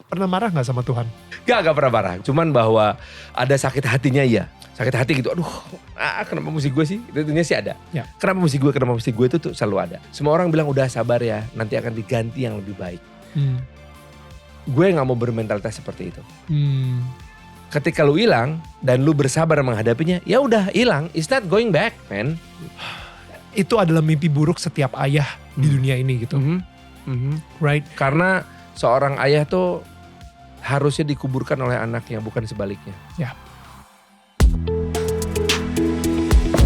pernah marah gak sama Tuhan? Gak pernah marah. Cuman bahwa ada sakit hatinya iya. Sakit hati gitu, aduh kenapa mesti gue sih? Tentunya sih ada. Ya. Kenapa mesti gue itu tuh selalu ada. Semua orang bilang udah sabar ya, nanti akan diganti yang lebih baik. Gue gak mau bermentalitas seperti itu. Ketika lu hilang dan lu bersabar menghadapinya, ya udah hilang, it's not going back, man. Itu adalah mimpi buruk setiap ayah di dunia ini gitu. Right? Karena seorang ayah tuh harusnya dikuburkan oleh anaknya, bukan sebaliknya. Ya.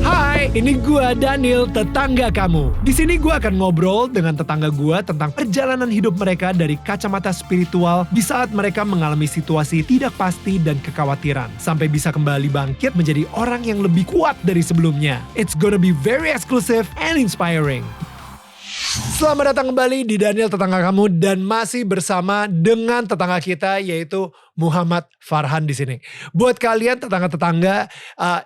Hai, ini gua Daniel, tetangga kamu. Di sini gua akan ngobrol dengan tetangga gua tentang perjalanan hidup mereka dari kacamata spiritual di saat mereka mengalami situasi tidak pasti dan kekhawatiran, sampai bisa kembali bangkit menjadi orang yang lebih kuat dari sebelumnya. It's gonna be very exclusive and inspiring. Selamat datang kembali di Daniel Tetangga Kamu, dan masih bersama dengan tetangga kita yaitu Muhammad Farhan di sini. Buat kalian tetangga-tetangga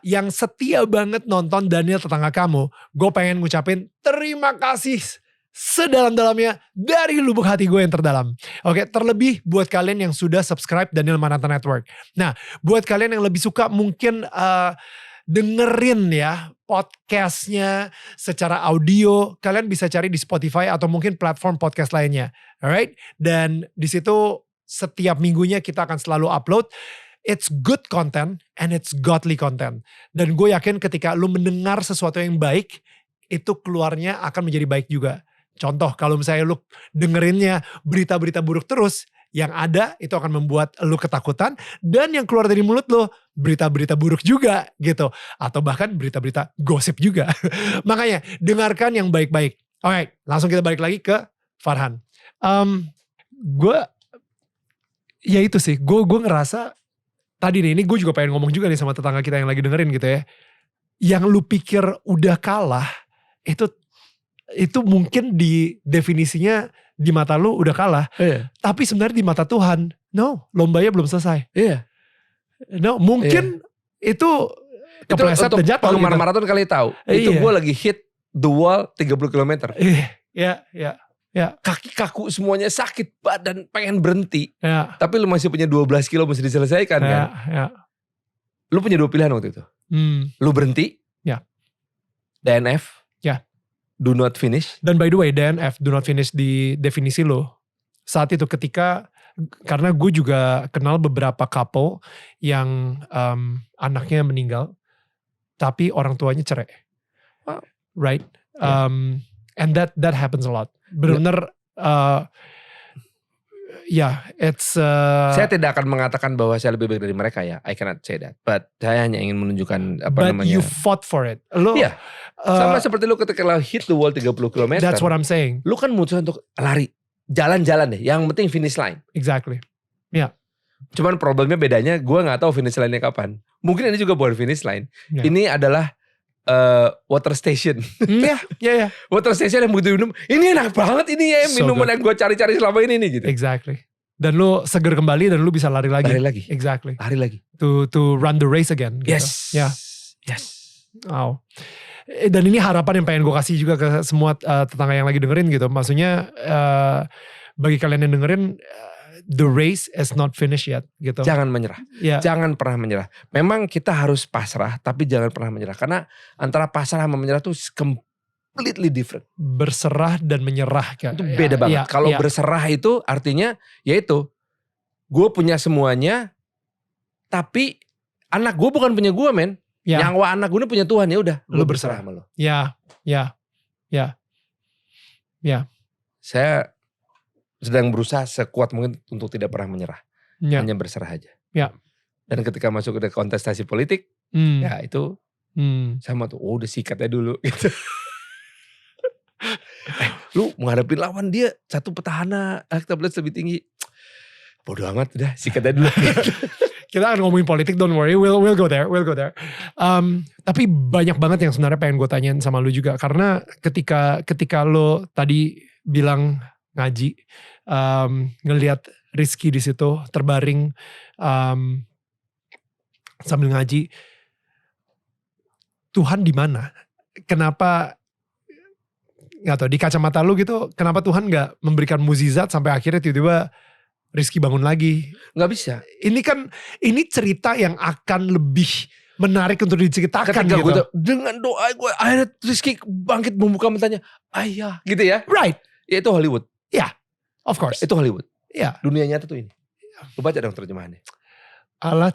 yang setia banget nonton Daniel Tetangga Kamu, gue pengen ngucapin terima kasih sedalam-dalamnya dari lubuk hati gue yang terdalam. Oke, terlebih buat kalian yang sudah subscribe Daniel Mananta Network. Nah, buat kalian yang lebih suka mungkin dengerin ya podcastnya secara audio, kalian bisa cari di Spotify atau mungkin platform podcast lainnya. Alright? Dan di situ setiap minggunya kita akan selalu upload. It's good content and it's godly content. Dan gue yakin ketika lu mendengar sesuatu yang baik, itu keluarnya akan menjadi baik juga. Contoh, kalau misalnya lu dengerinnya berita-berita buruk terus, yang ada itu akan membuat lu ketakutan, dan yang keluar dari mulut lu berita-berita buruk juga gitu, atau bahkan berita-berita gosip juga. Makanya dengarkan yang baik-baik. Alright, langsung kita balik lagi ke Farhan. Gue ya itu sih, gue ngerasa tadi nih, ini gue juga pengen ngomong juga nih sama tetangga kita yang lagi dengerin gitu ya. Yang lu pikir udah kalah, itu mungkin di definisinya di mata lu udah kalah. Iya. Tapi sebenarnya di mata Tuhan, no, lombanya belum selesai. Iya. No, mungkin itu kepleset dan jatuh. Penggemar gitu. maraton kali tahu. Itu gue lagi hit the wall 30 km. Iya. Kaki kaku semuanya sakit, badan pengen berhenti. Ya. Tapi lu masih punya 12 kilo mesti diselesaikan kan. Ya. Lu punya 2 pilihan waktu itu. Lu berhenti. Ya. DNF. Ya. Do not finish. Dan by the way, DNF, do not finish di definisi lo. Saat itu ketika, karena gue juga kenal beberapa couple yang anaknya meninggal, tapi orang tuanya cerai. Right? And that happens a lot. Benar-benar, it's... Saya tidak akan mengatakan bahwa saya lebih baik dari mereka ya. I cannot say that. But saya hanya ingin menunjukkan but you fought for it. Lo, iya. Sama seperti lu ketika lu hit the wall 30 km. That's what I'm saying. Lu kan memutuskan untuk lari. Jalan-jalan deh. Yang penting finish line. Exactly. Ya. Cuman problemnya bedanya gue gak tahu finish line-nya kapan. Mungkin ini juga bukan finish line. Yeah. Ini adalah water station. Iya. Water station yang begitu minum, ini enak banget ini ya, minuman yang gue cari-cari selama ini nih gitu. Exactly. Dan lu seger kembali dan lu bisa lari lagi. Lari lagi. Exactly. Lari lagi. To run the race again. Gitu. Yes. Ya. Yes. Wow. Dan ini harapan yang pengen gue kasih juga ke semua tetangga yang lagi dengerin gitu. Maksudnya bagi kalian yang dengerin, the race is not finished yet gitu. Jangan menyerah. Yeah. Jangan pernah menyerah. Memang kita harus pasrah, tapi jangan pernah menyerah. Karena antara pasrah sama menyerah tuh completely different. Berserah dan menyerah. Itu beda banget. Kalau berserah itu artinya yaitu gue punya semuanya, tapi anak gue bukan punya gue, men. Yang anak gue ini punya Tuhan, ya udah. Lu berserah sama lo. Ya. Saya sedang berusaha sekuat mungkin untuk tidak pernah menyerah. Hanya berserah aja. Ya. Dan ketika masuk ke kontestasi politik, ya itu sama tuh, udah sikatnya dulu gitu. Lu menghadapi lawan dia satu petahana elektabilitas lebih tinggi. Bodoh amat, udah sikatnya dulu. Kita akan ngomongin politik, don't worry, we'll go there. Tapi banyak banget yang sebenarnya pengen gue tanyain sama lu juga, karena ketika lo tadi bilang ngaji, ngelihat Rizky di situ terbaring sambil ngaji, Tuhan di mana? Kenapa? Nggak tahu, di kacamata lu gitu, kenapa Tuhan nggak memberikan mukjizat sampai akhirnya tiba-tiba Rizky bangun lagi. Gak bisa. Ini cerita yang akan lebih menarik untuk diceritakan Ketika gitu. gue dengan doa gue, akhirnya Rizky bangkit membuka matanya. Ayah, gitu ya. Right. Ya itu Hollywood. Ya, yeah, of course. Itu Hollywood. Ya. Dunia nyata tuh ini. Lu baca dong terjemahannya. Allah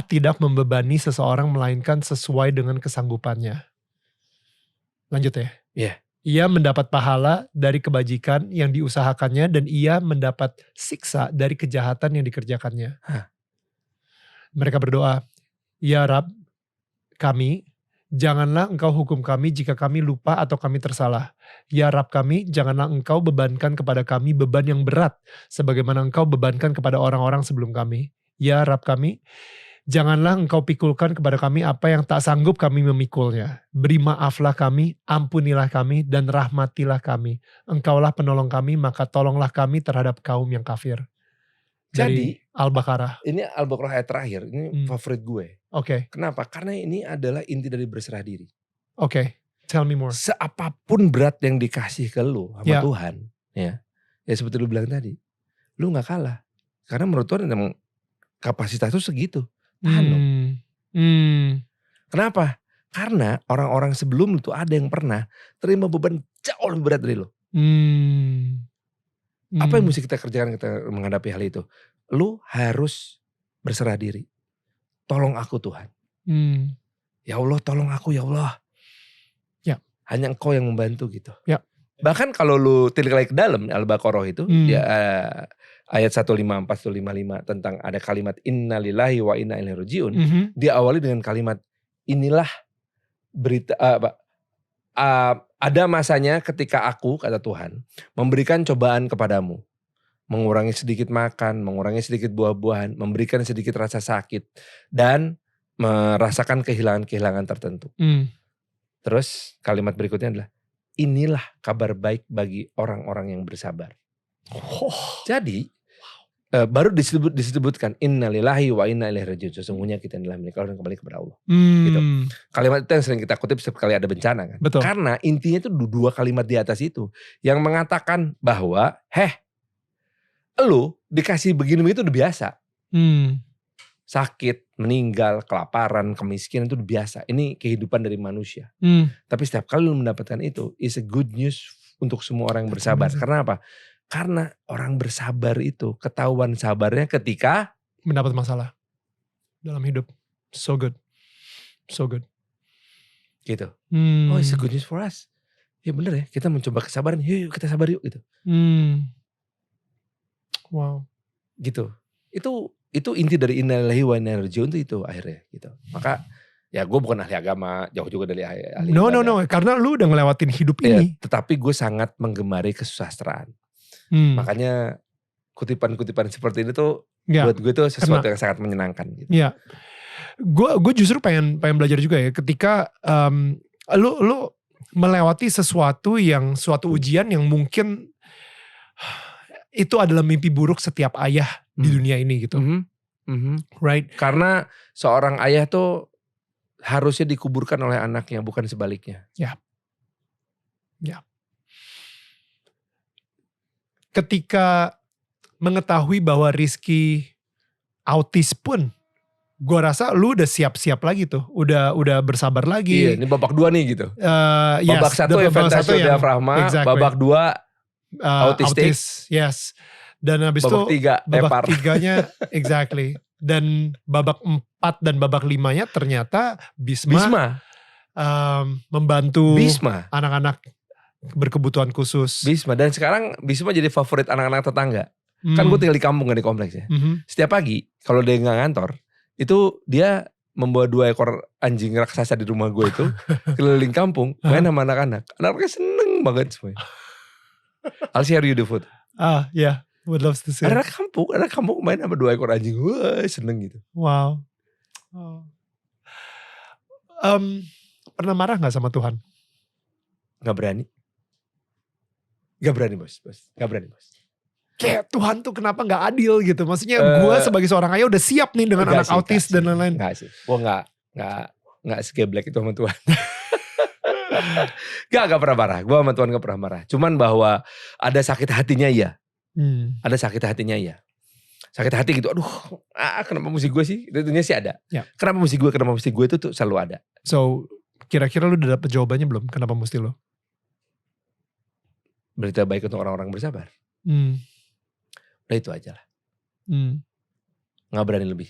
tidak membebani seseorang melainkan sesuai dengan kesanggupannya. Lanjut ya. Iya. Ia mendapat pahala dari kebajikan yang diusahakannya dan ia mendapat siksa dari kejahatan yang dikerjakannya. Mereka berdoa, "Ya Rab, kami, janganlah engkau hukum kami jika kami lupa atau kami tersalah. Ya Rab kami, janganlah engkau bebankan kepada kami beban yang berat, sebagaimana engkau bebankan kepada orang-orang sebelum kami. Ya Rab kami, janganlah engkau pikulkan kepada kami apa yang tak sanggup kami memikulnya. Beri maaflah kami, ampunilah kami, dan rahmatilah kami. Engkaulah penolong kami, maka tolonglah kami terhadap kaum yang kafir." Dari Jadi Al-Baqarah. Ini Al-Baqarah ayat terakhir. Ini favorit gue. Oke. Kenapa? Karena ini adalah inti dari berserah diri. Oke. Tell me more. Seapapun berat yang dikasih ke lu sama Ya. Tuhan. Ya seperti lu bilang tadi. Lu gak kalah. Karena menurut Tuhan memang kapasitas lu segitu. Tahan dong. Kenapa? Karena orang-orang sebelum lu tuh ada yang pernah terima beban jauh lebih berat dari lu. Apa yang mesti kita kerjakan kita menghadapi hal itu? Lu harus berserah diri. Tolong aku Tuhan. Ya Allah tolong aku ya Allah. Ya. Hanya engkau yang membantu gitu. Ya. Bahkan kalau lu tilik lagi ke dalam Al-Baqarah itu. Ya, ayat 154, 155 tentang ada kalimat innalillahi wa inna ilaihi rajiun. Diawali dengan kalimat inilah berita ada masanya ketika aku, kata Tuhan, memberikan cobaan kepadamu. Mengurangi sedikit makan, mengurangi sedikit buah-buahan, memberikan sedikit rasa sakit. Dan merasakan kehilangan-kehilangan tertentu. Terus kalimat berikutnya adalah, inilah kabar baik bagi orang-orang yang bersabar. Jadi, baru disebutkan innalillahi wa inna ilaihi rajiun. Sesungguhnya kita adalah milik Allah dan kembali kepada Allah. Gitu. Kalimat itu yang sering kita kutip setiap kali ada bencana kan. Betul. Karena intinya itu dua kalimat di atas itu yang mengatakan bahwa lu dikasih begini-begitu udah biasa. Sakit, meninggal, kelaparan, kemiskinan itu udah biasa. Ini kehidupan dari manusia. Tapi setiap kali lu mendapatkan itu is a good news untuk semua orang yang bersabar. Karena apa? Karena orang bersabar itu ketahuan sabarnya ketika mendapat masalah dalam hidup. So good. So good. Gitu. Oh it's a good news for us. Ya bener ya, kita mencoba kesabaran. Yuk kita sabar yuk gitu. Wow. Gitu. Itu inti dari innalillahi wa inna ilaihi rajiun itu akhirnya gitu. Maka ya gue bukan ahli agama, jauh juga dari ahli No, ibadah. karena lu udah ngelewatin hidup ini. Tetapi gue sangat menggemari kesusastraan. Makanya kutipan-kutipan seperti ini tuh buat gue tuh sesuatu yang sangat menyenangkan gitu. Iya. Gue justru pengen belajar juga ya ketika lu melewati suatu ujian yang mungkin itu adalah mimpi buruk setiap ayah di dunia ini gitu. Right? Karena seorang ayah tuh harusnya dikuburkan oleh anaknya, bukan sebaliknya. Ya. Ketika mengetahui bahwa Rizky autis pun, gue rasa lu udah siap-siap lagi tuh, udah bersabar lagi. Iya, ini babak 2 nih gitu. Babak 1 Fantasio Diafragma, exactly. Babak 2 autistik. Yes. Dan habis babak itu 3 babak 3-nya exactly. Dan babak 4 dan babak 5-nya ternyata Bisma. Membantu anak-anak berkebutuhan khusus. Bisma. Dan sekarang Bisma jadi favorit anak-anak tetangga. Kan gue tinggal di kampung gak di kompleks ya. Setiap pagi kalau dia gak ngantor, itu dia membawa 2 ekor anjing raksasa di rumah gue itu keliling kampung main sama anak-anak. Anak-anaknya seneng banget semuanya. I'll share you the food. Yeah, would love to see. Anak kampung main sama 2 ekor anjing. Wah, seneng gitu. Wow. Pernah marah gak sama Tuhan? Gak berani. Gak berani bos. Kayak Tuhan tuh kenapa gak adil gitu. Maksudnya gue sebagai seorang ayah udah siap nih dengan anak autis dan lain-lain. Enggak sih. Gue gak segeblek itu sama Tuhan. Gak pernah marah. Gue sama Tuhan gak pernah marah. Cuman bahwa ada sakit hatinya iya. Ada sakit hatinya iya. Sakit hati gitu, aduh kenapa mesti gue sih? Tentunya sih ada. Ya. Kenapa mesti gue itu tuh selalu ada. So kira-kira lu udah dapet jawabannya belum? Kenapa mesti lu? Berita baik untuk orang-orang bersabar. Udah itu aja lah. Gak berani lebih.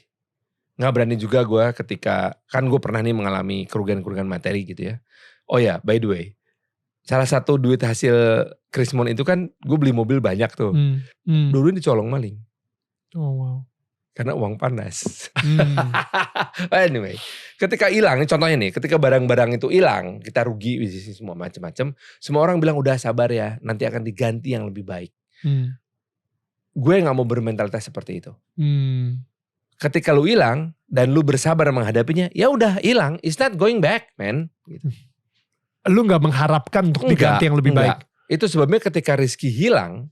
Gak berani juga gue ketika, kan gue pernah nih mengalami kerugian-kerugian materi gitu ya. Oh ya, by the way, salah satu duit hasil Krismon itu kan gue beli mobil banyak tuh. Dulu dicolong maling. Oh wow. Karena uang panas. Anyway, ketika hilang, contohnya nih, ketika barang-barang itu hilang, kita rugi, semua macam-macam. Semua orang bilang udah sabar ya, nanti akan diganti yang lebih baik. Gue nggak mau bermentalitas seperti itu. Ketika lu hilang dan lu bersabar menghadapinya, ya udah hilang, it's not going back, man. Gitu. Lu nggak mengharapkan untuk diganti yang lebih baik. Itu sebabnya ketika rezeki hilang,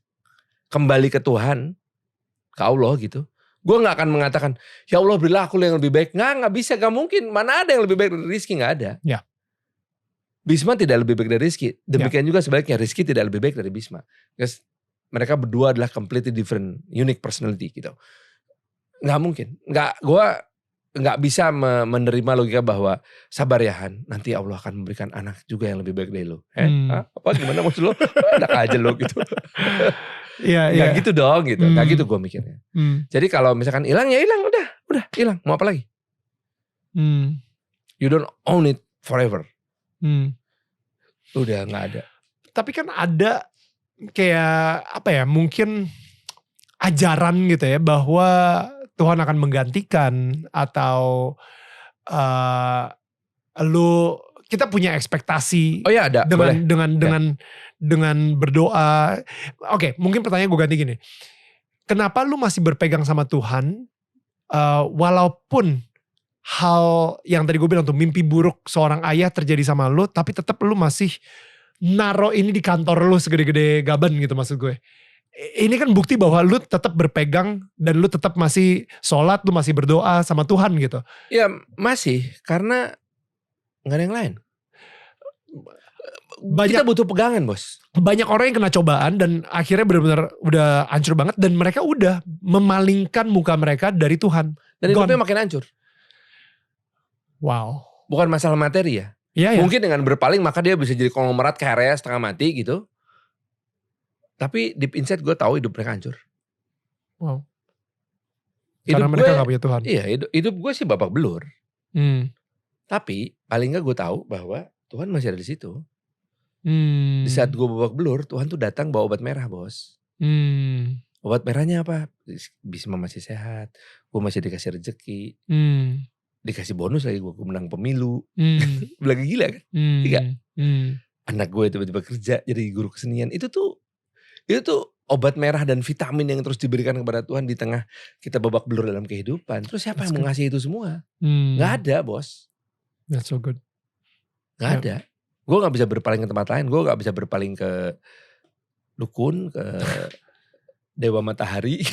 kembali ke Tuhan, ke Allah gitu. Gue gak akan mengatakan, ya Allah berilah aku yang lebih baik. Gak bisa, gak mungkin. Mana ada yang lebih baik dari Rizky, gak ada. Ya. Bisma tidak lebih baik dari Rizky. Demikian juga sebaliknya, Rizky tidak lebih baik dari Bisma. Because mereka berdua adalah completely different, unique personality gitu. Gak mungkin. Gue gak bisa menerima logika bahwa sabar ya Han, nanti Allah akan memberikan anak juga yang lebih baik dari lo. Apa gimana maksud lo? Enak aja lo gitu. Iya, Gak gitu dong gitu. Gak gitu gue mikirnya. Jadi kalau misalkan hilang ya hilang, udah hilang. Mau apa lagi? You don't own it forever. Udah gak ada. Tapi kan ada kayak apa ya, mungkin ajaran gitu ya, bahwa Tuhan akan menggantikan atau kita punya ekspektasi. Oh ya ada. Dengan berdoa. Oke, mungkin pertanyaan gue ganti gini. Kenapa lu masih berpegang sama Tuhan walaupun hal yang tadi gue bilang tuh, mimpi buruk seorang ayah terjadi sama lu, tapi tetap lu masih naro ini di kantor lu segede-gede gaban gitu maksud gue. Ini kan bukti bahwa lu tetap berpegang dan lu tetap masih sholat, lu masih berdoa sama Tuhan gitu. Ya masih, karena gak ada yang lain. Kita butuh pegangan bos. Banyak orang yang kena cobaan dan akhirnya benar-benar udah hancur banget. Dan mereka udah memalingkan muka mereka dari Tuhan. Dan hidupnya makin hancur. Wow. Bukan masalah materi ya. Ya. Mungkin dengan berpaling maka dia bisa jadi konglomerat kaya raya setengah mati gitu. Tapi deep inside gue tahu hidup mereka hancur. Wow. Karena mereka gak punya Tuhan. Iya, hidup gue sih babak belur. Tapi paling gak gue tahu bahwa Tuhan masih ada di situ. Di saat gue babak belur, Tuhan tuh datang bawa obat merah bos. Obat merahnya apa? Bisma masih sehat, gue masih dikasih rezeki, dikasih bonus lagi gue menang pemilu. Lagi gila kan? Tiga. Anak gue tiba-tiba kerja jadi guru kesenian. Itu tuh obat merah dan vitamin yang terus diberikan kepada Tuhan di tengah kita babak belur dalam kehidupan. Terus siapa yang mengasihi itu semua? Gak ada bos. That's so good. Gak ada. Gue gak bisa berpaling ke tempat lain. Gue gak bisa berpaling ke dukun, ke dewa matahari.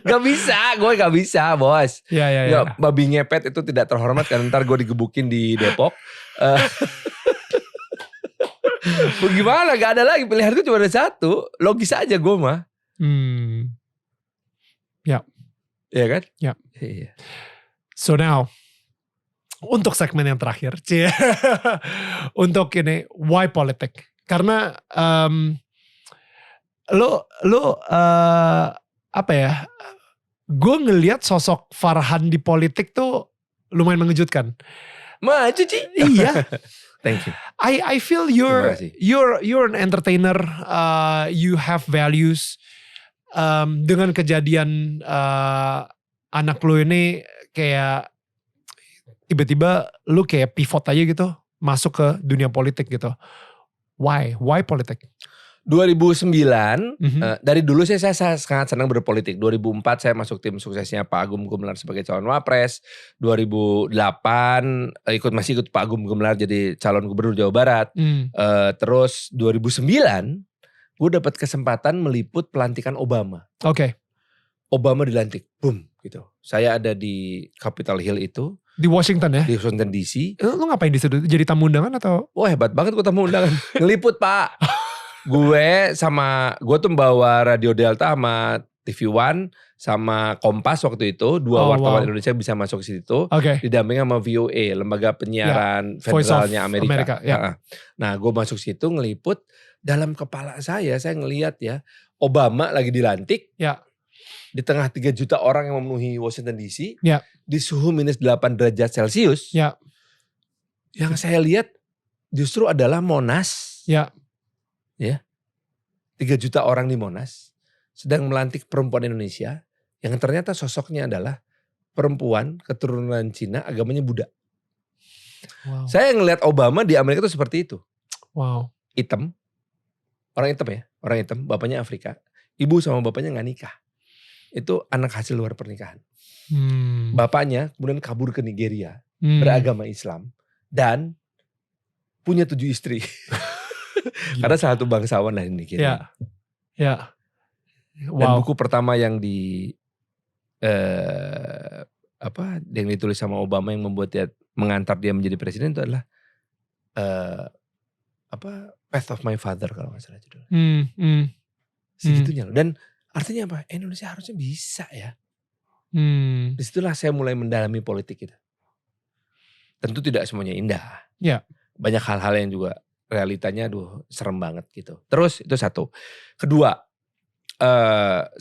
Gak bisa, gue gak bisa bos. Ya. Babi ngepet itu tidak terhormat kan, ntar gue digebukin di Depok. Gimana, gak ada lagi, pilihan itu cuma ada satu. Logis aja gue mah. Ya. Iya kan? Ya. Iya. So now, untuk segmen yang terakhir, untuk ini, why politik? Karena apa ya? Gue ngelihat sosok Farhan di politik tuh lumayan mengejutkan. Maju Ci. Iya. Thank you. I feel you're an entertainer. You have values. Dengan kejadian anak lu ini kayak tiba-tiba lu kayak pivot aja gitu, masuk ke dunia politik gitu. Why politik? 2009, dari dulu saya sangat senang berpolitik. 2004 saya masuk tim suksesnya Pak Agung Gumelar sebagai calon wapres. 2008 masih ikut Pak Agung Gumelar jadi calon gubernur Jawa Barat. Terus 2009 gue dapat kesempatan meliput pelantikan Obama. Oke. Obama dilantik, boom gitu. Saya ada di Capitol Hill itu. Di Washington ya? Di Washington DC. Lu ngapain di situ? Jadi tamu undangan atau? Wah hebat banget gue tamu undangan. Ngeliput Pak. Gue tuh bawa Radio Delta sama TV One sama Kompas waktu itu. Dua wartawan Indonesia bisa masuk ke situ. Didampingi sama VOA, lembaga penyiaran federalnya Amerika. Nah gue masuk situ ngeliput. Dalam kepala saya ngelihat ya. Obama lagi dilantik. Di tengah 3 juta orang yang memenuhi Washington DC. Di suhu minus 8 derajat Celcius. Yang saya lihat justru adalah Monas. 3 juta orang di Monas sedang melantik perempuan Indonesia yang ternyata sosoknya adalah perempuan keturunan Cina, agamanya Buddha. Saya ngelihat Obama di Amerika itu seperti itu. Hitam, orang hitam, bapaknya Afrika, ibu sama bapaknya nggak nikah. Itu anak hasil luar pernikahan. Bapaknya kemudian kabur ke Nigeria, beragama Islam dan punya 7 istri. Karena salah satu bangsawan lah ini. Dan buku pertama yang yang ditulis sama Obama yang membuat dia mengantar dia menjadi presiden itu adalah Path of My Father kalau nggak salah judulnya. Segitunya loh. Dan artinya apa? Indonesia harusnya bisa ya. Disitulah saya mulai mendalami politik itu. Tentu tidak semuanya indah. Banyak hal-hal yang juga realitanya serem banget gitu. Terus itu satu. Kedua,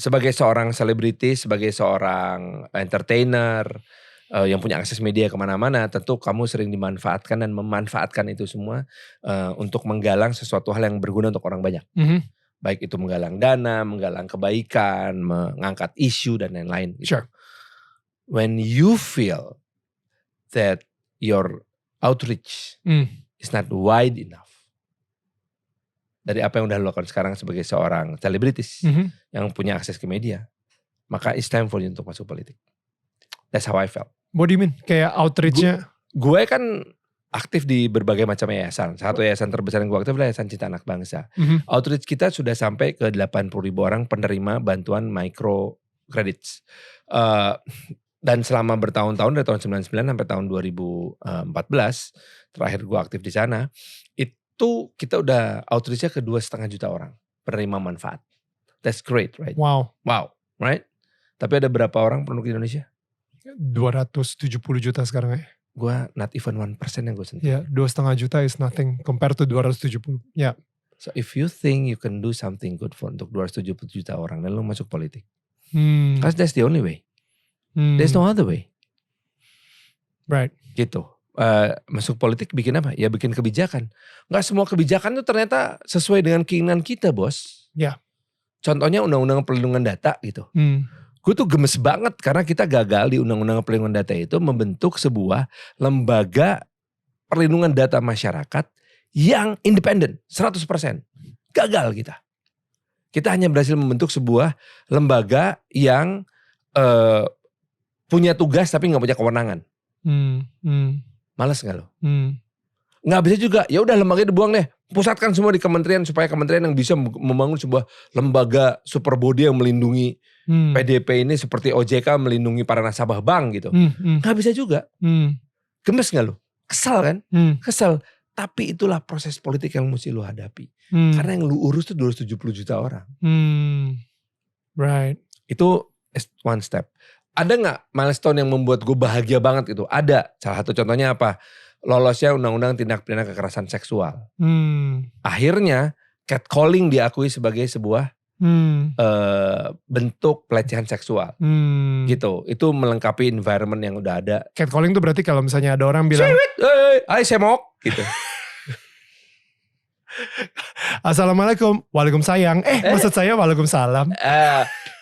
sebagai seorang selebriti, sebagai seorang entertainer yang punya akses media kemana-mana, tentu kamu sering dimanfaatkan dan memanfaatkan itu semua untuk menggalang sesuatu hal yang berguna untuk orang banyak. Baik itu menggalang dana, menggalang kebaikan, mengangkat isu dan lain-lain. Gitu. When you feel that your outreach is not wide enough, dari apa yang udah lo lakukan sekarang sebagai seorang selebritis yang punya akses ke media, maka it's time for you untuk masuk politik. That's how I felt. What do you mean? Kayak outreach-nya? Gue kan aktif di berbagai macam yayasan. Satu yayasan terbesar yang gue aktif adalah Yayasan Cinta Anak Bangsa. Outreach kita sudah sampai ke 80.000 orang penerima bantuan micro credits. Dan selama bertahun-tahun dari tahun 99 sampai tahun 2014, terakhir gue aktif di sana, itu kita udah outreach-nya ke 2,5 juta orang penerima manfaat. That's great, right? Wow, right? Tapi ada berapa orang penduduk Indonesia? 270 juta sekarang ya. Gue not even 1% yang gue sentuh. 2,5 juta is nothing compared to 270. So if you think you can do something good for untuk 270 juta orang, dan lo masuk politik. Because that's the only way. There's no other way. Right. Gitu. Masuk politik bikin apa? Ya bikin kebijakan. Gak semua kebijakan tuh ternyata sesuai dengan keinginan kita, bos. Contohnya undang-undang perlindungan data gitu. Gue tuh gemes banget karena kita gagal di undang-undang perlindungan data itu membentuk sebuah lembaga perlindungan data masyarakat yang independen 100%. Gagal kita. Kita hanya berhasil membentuk sebuah lembaga yang punya tugas tapi gak punya kewenangan. Males gak lo? Gak bisa juga, ya udah lembaganya dibuang deh. Pusatkan semua di kementerian supaya kementerian yang bisa membangun sebuah lembaga super body yang melindungi PDP ini seperti OJK melindungi para nasabah bank gitu. Gak bisa juga. Gemes gak lo? Kesal kan? Kesal. Tapi itulah proses politik yang mesti lo hadapi. Karena yang lo urus tuh 270 juta orang. Right. Itu one step. Ada gak milestone yang membuat gue bahagia banget gitu? Ada. Salah satu contohnya apa? Lolosnya undang-undang tindak pidana kekerasan seksual. Akhirnya catcalling diakui sebagai sebuah bentuk pelecehan seksual. Gitu. Itu melengkapi environment yang udah ada. Catcalling tuh berarti kalau misalnya ada orang bilang, "Hai semok," gitu. Assalamualaikum, waalaikumsalam. Maksud saya waalaikumsalam.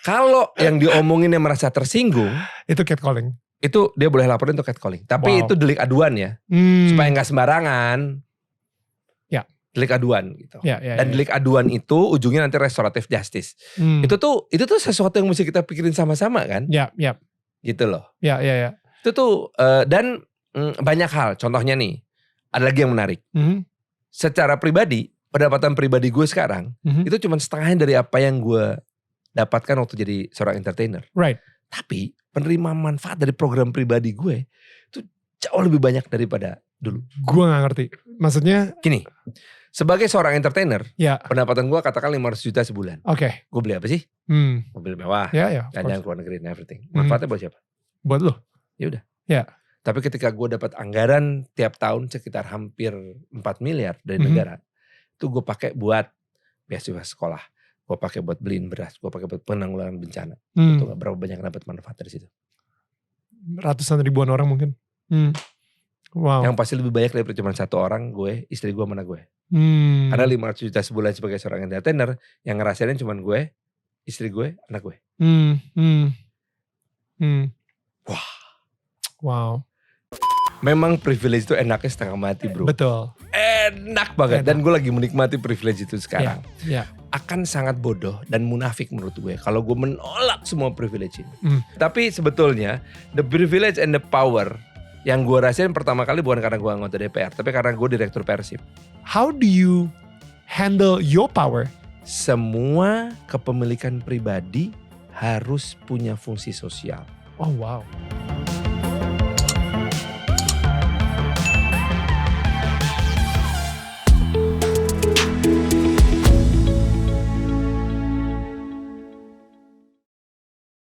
Kalau yang diomonginnya merasa tersinggung, itu catcalling. Itu dia boleh laporin untuk catcalling. Tapi itu delik aduan ya. Supaya gak sembarangan. Delik aduan gitu. Dan delik aduan itu ujungnya nanti restoratif justice. Itu tuh sesuatu yang mesti kita pikirin sama-sama kan. Gitu loh. Itu tuh dan banyak hal. Contohnya nih. Ada lagi yang menarik. Secara pribadi, pendapatan pribadi gue sekarang. Itu cuma setengahnya dari apa yang gue dapatkan waktu jadi seorang entertainer. Right. Tapi penerima manfaat dari program pribadi gue itu jauh lebih banyak daripada dulu. Gue gak ngerti. Maksudnya gini, Sebagai seorang entertainer, Ya. pendapatan gue katakan 500 juta sebulan. Oke. Gue beli apa sih? Mobil mewah, Ya. jalan-jalan ke luar negeri and everything. Manfaatnya buat siapa? Buat lo. Ya udah. Ya. Tapi ketika gue dapat anggaran tiap tahun sekitar hampir 4 miliar dari negara, itu gue pakai buat beasiswa sekolah, gue pakai buat beliin beras, gue pakai buat penanggulangan bencana. Itu gak berapa banyak dapat manfaat dari situ. Ratusan ribuan orang mungkin. Wow. Yang pasti lebih banyak daripada cuma satu orang, gue, istri gue, mana gue. Karena 500 juta sebulan sebagai seorang entertainer, yang ngerasain cuma gue, istri gue, anak gue. Wah. Wow. Memang privilege itu enaknya setengah mati, bro. Betul. Enak banget. Dan gue lagi menikmati privilege itu sekarang. Ya. Akan sangat bodoh dan munafik menurut gue kalau gue menolak semua privilege ini. Tapi sebetulnya the privilege and the power yang gue rasain pertama kali bukan karena gue anggota DPR, tapi karena gue direktur Persib. How do you handle your power? Semua kepemilikan pribadi harus punya fungsi sosial. Oh wow.